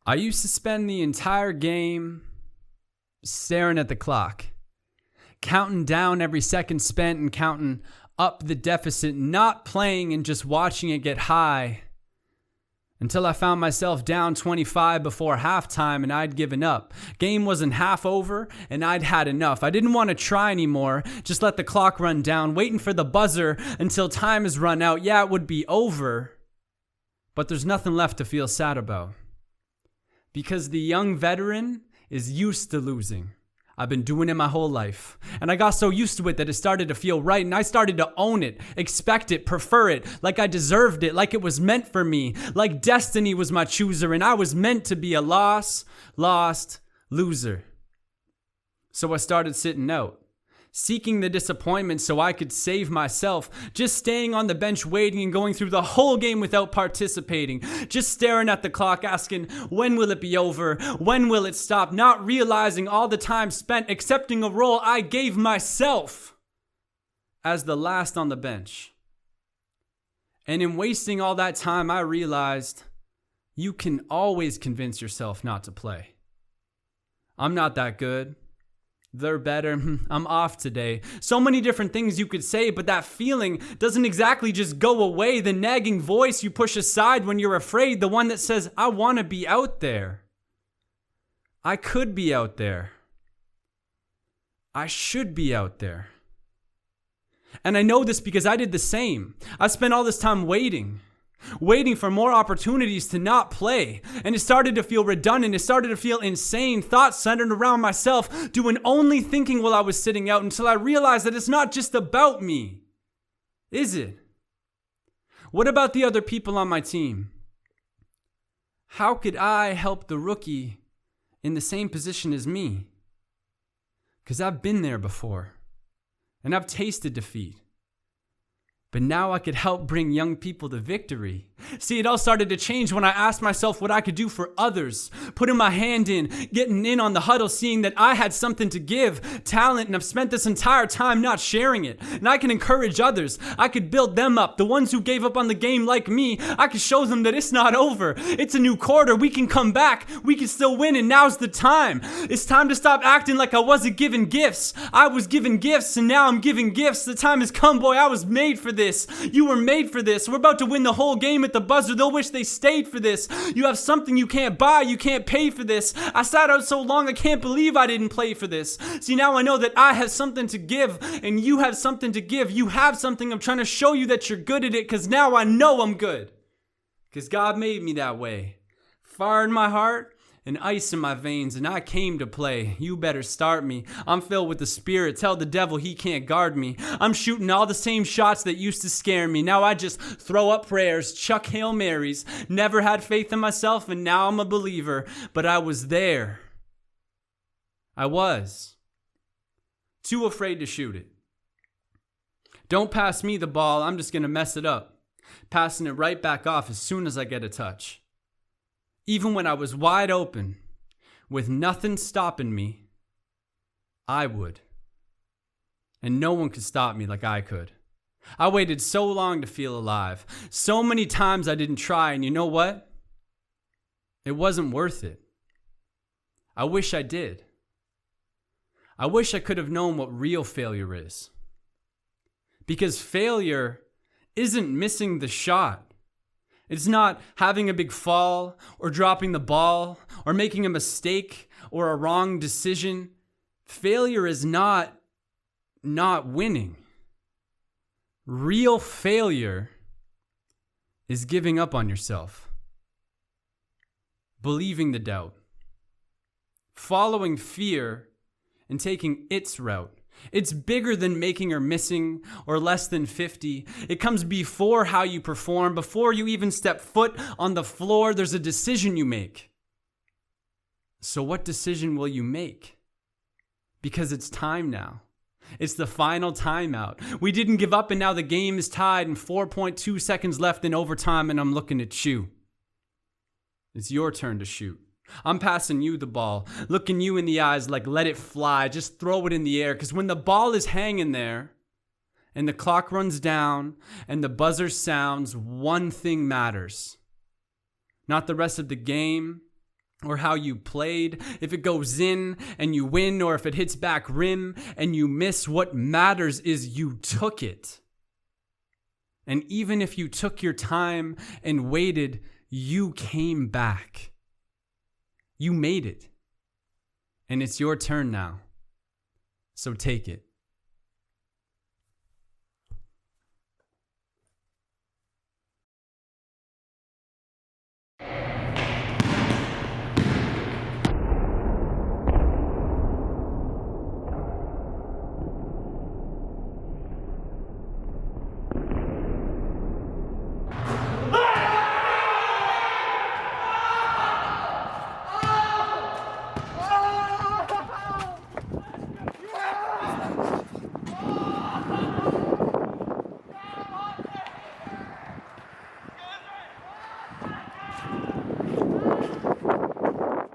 I used to spend the entire game staring at the clock, counting down every second spent and counting up the deficit, not playing and just watching it get high until I found myself down 25 before halftime and I'd given up. Game wasn't half over and I'd had enough. I didn't want to try anymore, just let the clock run down, waiting for the buzzer until time has run out. Yeah, it would be over, but there's nothing left to feel sad about. Because the young veteran is used to losing. I've been doing it my whole life. And I got so used to it that it started to feel right. And I started to own it, expect it, prefer it, like I deserved it, like it was meant for me, like destiny was my chooser and I was meant to be a lost loser. So I started sitting out, seeking the disappointment so I could save myself, just staying on the bench waiting and going through the whole game without participating, just staring at the clock asking, when will it be over? When will it stop? Not realizing all the time spent accepting a role I gave myself as the last on the bench. And in wasting all that time, I realized you can always convince yourself not to play. I'm not that good. They're better. I'm off today. So many different things you could say, but that feeling doesn't exactly just go away. The nagging voice you push aside when you're afraid, the one that says, I want to be out there. I could be out there. I should be out there. And I know this because I did the same. I spent all this time waiting for more opportunities to not play. And it started to feel redundant. It started to feel insane. Thoughts centered around myself, doing only thinking while I was sitting out until I realized that it's not just about me. Is it? What about the other people on my team? How could I help the rookie in the same position as me? Because I've been there before. And I've tasted defeat. But now I could help bring young people to victory. See, it all started to change when I asked myself what I could do for others. Putting my hand in, getting in on the huddle, seeing that I had something to give, talent, and I've spent this entire time not sharing it. And I can encourage others. I could build them up. The ones who gave up on the game like me, I could show them that it's not over. It's a new quarter. We can come back. We can still win, and now's the time. It's time to stop acting like I wasn't given gifts. I was given gifts, and now I'm giving gifts. The time has come, boy. I was made for this. You were made for this. We're about to win the whole game at the buzzer. They'll wish they stayed for this. You have something you can't buy. You can't pay for this. I sat out so long I can't believe I didn't play for this. See, now I know that I have something to give and you have something to give. You have something. I'm trying to show you that you're good at it because now I know I'm good. Because God made me that way. Fire in my heart and ice in my veins, and I came to play. You better start me. I'm filled with the Spirit. Tell the devil he can't guard me. I'm shooting all the same shots that used to scare me. Now I just throw up prayers, chuck Hail Marys. Never had faith in myself, and now I'm a believer. But I was there. I was. Too afraid to shoot it. Don't pass me the ball. I'm just going to mess it up. Passing it right back off as soon as I get a touch. Even when I was wide open, with nothing stopping me, I would. And no one could stop me like I could. I waited so long to feel alive. So many times I didn't try, and you know what? It wasn't worth it. I wish I did. I wish I could have known what real failure is. Because failure isn't missing the shot. It's not having a big fall or dropping the ball or making a mistake or a wrong decision. Failure is not winning. Real failure is giving up on yourself, believing the doubt, following fear and taking its route. It's bigger than making or missing or less than 50. It comes before how you perform. Before you even step foot on the floor, there's a decision you make. So what decision will you make? Because it's time now. It's the final timeout. We didn't give up and now the game is tied and 4.2 seconds left in overtime and I'm looking at you. It's your turn to shoot. I'm passing you the ball, looking you in the eyes like let it fly, just throw it in the air. Because when the ball is hanging there and the clock runs down and the buzzer sounds, one thing matters. Not the rest of the game, or how you played. If it goes in and you win, or if it hits back rim and you miss, what matters is you took it. And even if you took your time and waited, you came back. You made it. And it's your turn now. So take it.